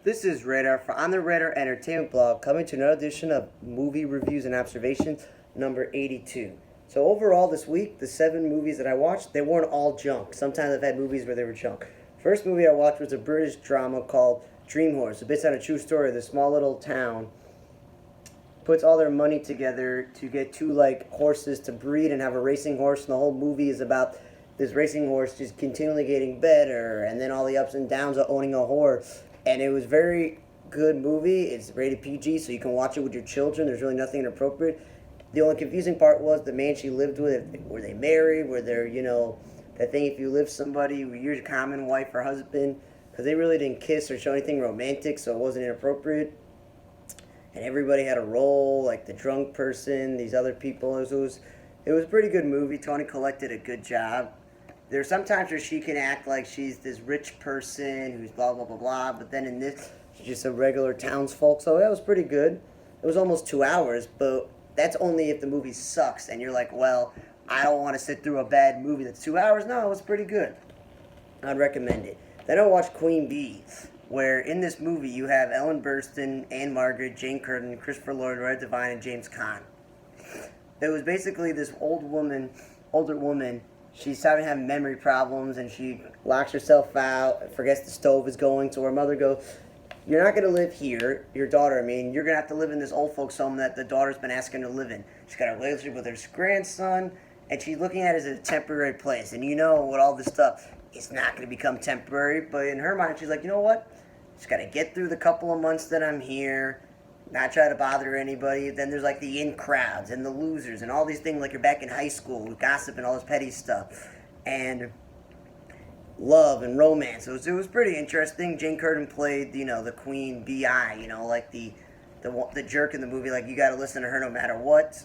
This is Radar on the Radar Entertainment Blog, coming to another edition of Movie Reviews and Observations, number 82. So overall this week, the 7 movies that I watched, they weren't all junk. Sometimes I've had movies where they were junk. First movie I watched was a British drama called Dream Horse. It's based on a true story. This small little town puts all their money together to get 2 horses to breed and have a racing horse, and the whole movie is about this racing horse just continually getting better, and then all the ups and downs of owning a horse. And it was very good movie. It's rated PG, so you can watch it with your children. There's really nothing inappropriate. The only confusing part was the man she lived with. Were they married? Were there, that thing if you live somebody, your common wife or husband? Because they really didn't kiss or show anything romantic, so it wasn't inappropriate. And everybody had a role, like the drunk person, these other people. It was a pretty good movie. Toni Collette did a good job. There's sometimes where she can act like she's this rich person who's blah, blah, blah, blah, but then in this, she's just a regular townsfolk, so that was pretty good. It was almost 2 hours, but that's only if the movie sucks, and you're like, well, I don't want to sit through a bad movie that's 2 hours. No, it was pretty good. I'd recommend it. Then I watched Queen Bee, where in this movie you have Ellen Burstyn, Anne Margaret, Jane Curtin, Christopher Lloyd, Red Devine, and James Caan. It was basically this older woman. She's starting to have memory problems, and she locks herself out, forgets the stove is going, so her mother goes, you're not going to live here, your daughter, you're going to have to live in this old folks home that the daughter's been asking to live in. She's got a relationship with her grandson, and she's looking at it as a temporary place, and with all this stuff, it's not going to become temporary, but in her mind, she's like, you know what, just got to get through the couple of months that I'm here, not try to bother anybody. Then there's the in crowds and the losers and all these things like you're back in high school with gossip and all this petty stuff and love and romance. It was pretty interesting. Jane Curtin played the Queen Bi, the jerk in the movie. Like you got to listen to her no matter what.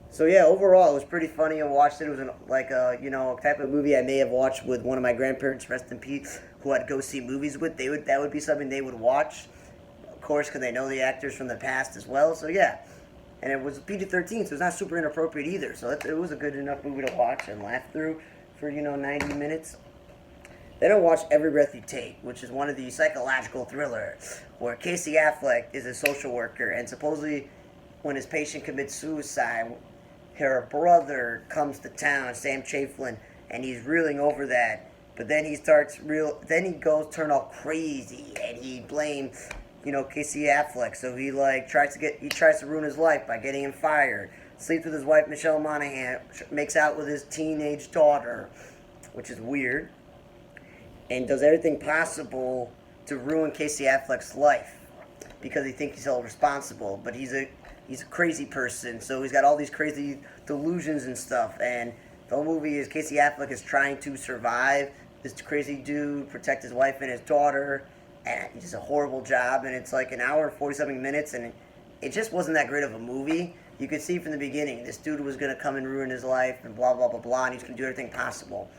So yeah, overall it was pretty funny. I watched it. It was a type of movie I may have watched with one of my grandparents, rest in peace, who I'd go see movies with. That would be something they would watch. Of course, because they know the actors from the past as well. So yeah, and it was PG-13, so it's not super inappropriate either. So it was a good enough movie to watch and laugh through for 90 minutes. Then I watched Every Breath You Take, which is one of the psychological thrillers where Casey Affleck is a social worker, and supposedly when his patient commits suicide, her brother comes to town, Sam Chafflin, and he's reeling over that. But then he goes turn all crazy, and he blames Casey Affleck. So he tries to ruin his life by getting him fired. Sleeps with his wife Michelle Monaghan, makes out with his teenage daughter, which is weird, and does everything possible to ruin Casey Affleck's life because he thinks he's all responsible. But he's a crazy person, so he's got all these crazy delusions and stuff. And the whole movie is Casey Affleck is trying to survive this crazy dude, protect his wife and his daughter. And he does a horrible job, and it's like an hour and 40-something minutes, and it just wasn't that great of a movie. You could see from the beginning, this dude was going to come and ruin his life, and blah, blah, blah, blah, and he's going to do everything possible.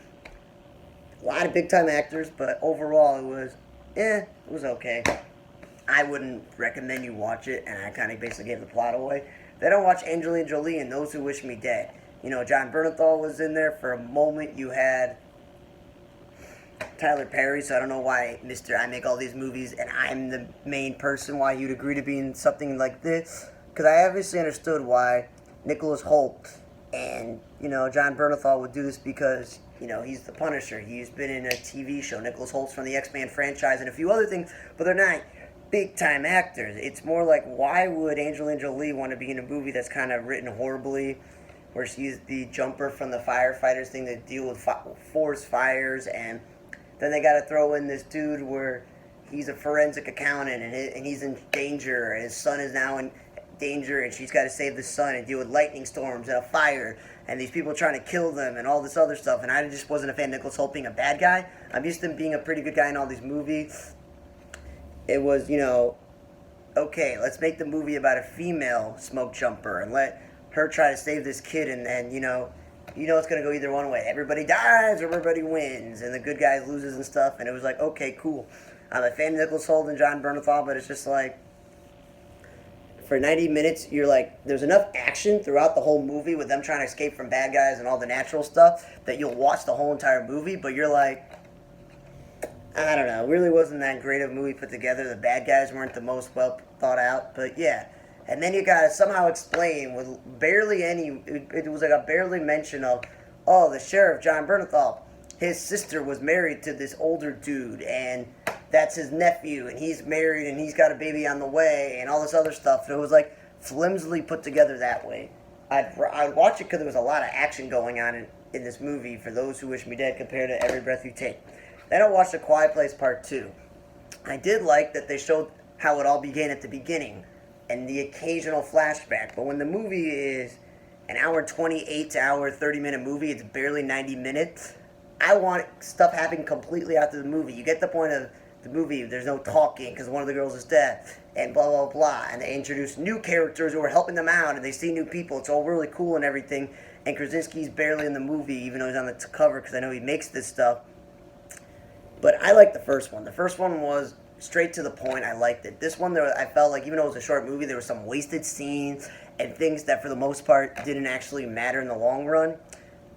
A lot of big-time actors, but overall it was okay. I wouldn't recommend you watch it, and I kind of basically gave the plot away. Then I watched Angeline Jolie and Those Who Wish Me Dead. John Bernthal was in there. For a moment, you had Tyler Perry, so I don't know why I make all these movies and I'm the main person, why you'd agree to be in something like this. Because I obviously understood why Nicholas Hoult and, John Bernthal would do this because, he's the Punisher. He's been in a TV show. Nicholas Hoult's from the X-Men franchise and a few other things, but they're not big-time actors. It's more like, why would Angelina Jolie want to be in a movie that's kind of written horribly, where she's the jumper from the firefighters thing that deal with forest fires, and then they got to throw in this dude where he's a forensic accountant and he's in danger, and his son is now in danger, and she's got to save the son and deal with lightning storms and a fire, and these people trying to kill them and all this other stuff. And I just wasn't a fan of Nicholas Hoult being a bad guy. I'm used to him being a pretty good guy in all these movies. It was, okay, let's make the movie about a female smoke jumper and let her try to save this kid, and it's going to go either one way. Everybody dies or everybody wins, and the good guy loses and stuff. And it was like, okay, cool. I'm a fan of Nicholas Hoult and John Bernthal, but it's just like, for 90 minutes, you're like, there's enough action throughout the whole movie with them trying to escape from bad guys and all the natural stuff that you'll watch the whole entire movie, but you're like, I don't know. It really wasn't that great of a movie put together. The bad guys weren't the most well thought out, but yeah. And then you gotta somehow explain with barely any. It was like a barely mention of, oh, the sheriff John Bernthal, his sister was married to this older dude, and that's his nephew, and he's married, and he's got a baby on the way, and all this other stuff. And it was like flimsily put together that way. I'd watch it because there was a lot of action going on in this movie. For those who wish me dead, compared to Every Breath You Take. Then I watched A Quiet Place Part 2. I did like that they showed how it all began at the beginning and the occasional flashback. But when the movie is an hour 28 to hour 30-minute movie, it's barely 90 minutes. I want stuff happening completely after the movie. You get the point of the movie, there's no talking because one of the girls is dead, and blah, blah, blah. And they introduce new characters who are helping them out, and they see new people. It's all really cool and everything. And Krasinski's barely in the movie, even though he's on the cover, because I know he makes this stuff. But I liked the first one. The first one was straight to the point. I liked it. This one, I felt like, even though it was a short movie, there were some wasted scenes and things that, for the most part, didn't actually matter in the long run.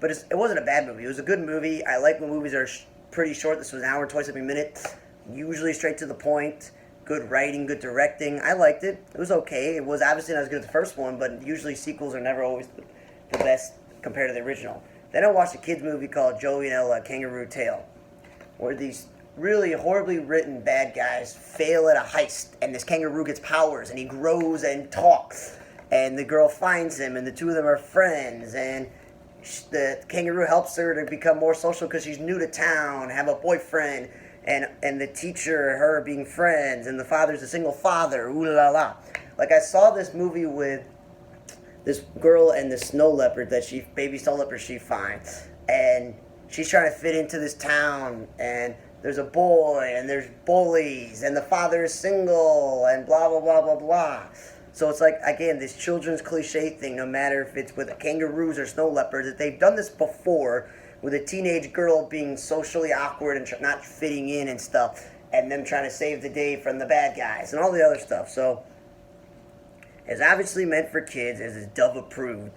But it wasn't a bad movie. It was a good movie. I like when movies are pretty short. This was an hour and 27 minutes. Usually straight to the point. Good writing, good directing. I liked it. It was okay. It was obviously not as good as the first one, but usually sequels are never always the best compared to the original. Then I watched a kids movie called Joey and Ella, Kangaroo Tale, where these really horribly written bad guys fail at a heist, and this kangaroo gets powers, and he grows and talks, and the girl finds him, and the two of them are friends, and the kangaroo helps her to become more social because she's new to town, have a boyfriend, and the teacher, her being friends, and the father's a single father, ooh la la. Like, I saw this movie with this girl and the snow leopard baby snow leopard she finds, and she's trying to fit into this town, and there's a boy, and there's bullies, and the father is single, and blah, blah, blah, blah, blah. So it's like, again, this children's cliche thing, no matter if it's with kangaroos or snow leopards, that they've done this before with a teenage girl being socially awkward and not fitting in and stuff, and them trying to save the day from the bad guys, and all the other stuff. So it's obviously meant for kids, as is Dove approved,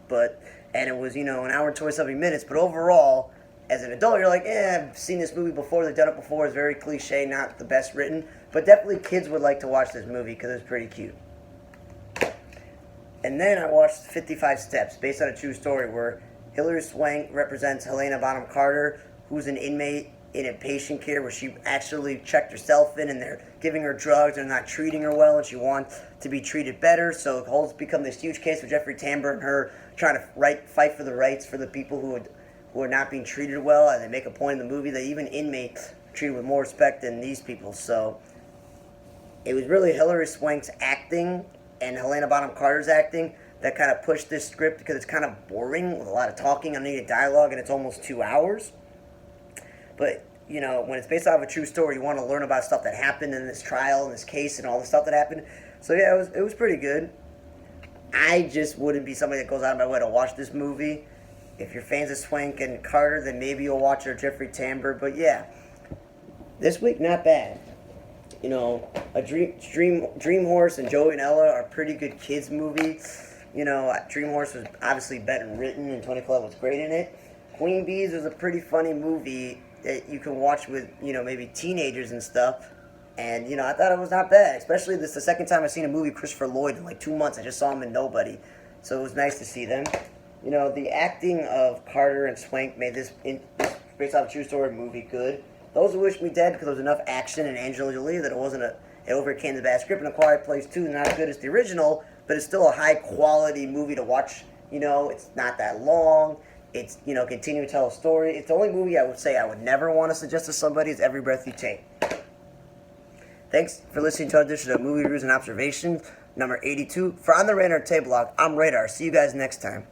and it was, an hour and 27 minutes, but overall, as an adult, you're like, I've seen this movie before, they've done it before, it's very cliche, not the best written, but definitely kids would like to watch this movie because it's pretty cute. And then I watched 55 Steps, based on a true story, where Hilary Swank represents Helena Bonham Carter, who's an inmate in a patient care where she actually checked herself in, and they're giving her drugs and not treating her well, and she wants to be treated better. So it holds become this huge case with Jeffrey Tambor and her trying to fight for the rights for the people who are not being treated well, and they make a point in the movie that even inmates are treated with more respect than these people. So it was really Hilary Swank's acting and Helena Bonham Carter's acting that kind of pushed this script, because it's kind of boring with a lot of talking, unneeded dialogue, and it's almost 2 hours. But, when it's based off a true story, you want to learn about stuff that happened in this trial, in this case, and all the stuff that happened. So yeah, it was pretty good. I just wouldn't be somebody that goes out of my way to watch this movie. If you're fans of Swank and Carter, then maybe you'll watch it, or Jeffrey Tambor. But yeah, this week, not bad. A Dream Horse and Joey and Ella are pretty good kids movies. Dream Horse was obviously better written, and Tony Collette was great in it. Queen Bees was a pretty funny movie that you can watch with, maybe teenagers and stuff. And, I thought it was not bad. Especially this is the second time I've seen a movie with Christopher Lloyd in like 2 months. I just saw him in Nobody. So it was nice to see them. The acting of Carter and Swank made this based off a true story movie good. Those who wish me dead, because there was enough action and Angeline that it overcame the bad script. And A Quiet Place 2 is not as good as the original, but it's still a high quality movie to watch. It's not that long. It's, continue to tell a story. It's the only movie I would say I would never want to suggest to somebody is Every Breath You Take. Thanks for listening to our edition of Movie Reviews and Observations, number 82. For On the Radar Tape Blog, I'm Radar. See you guys next time.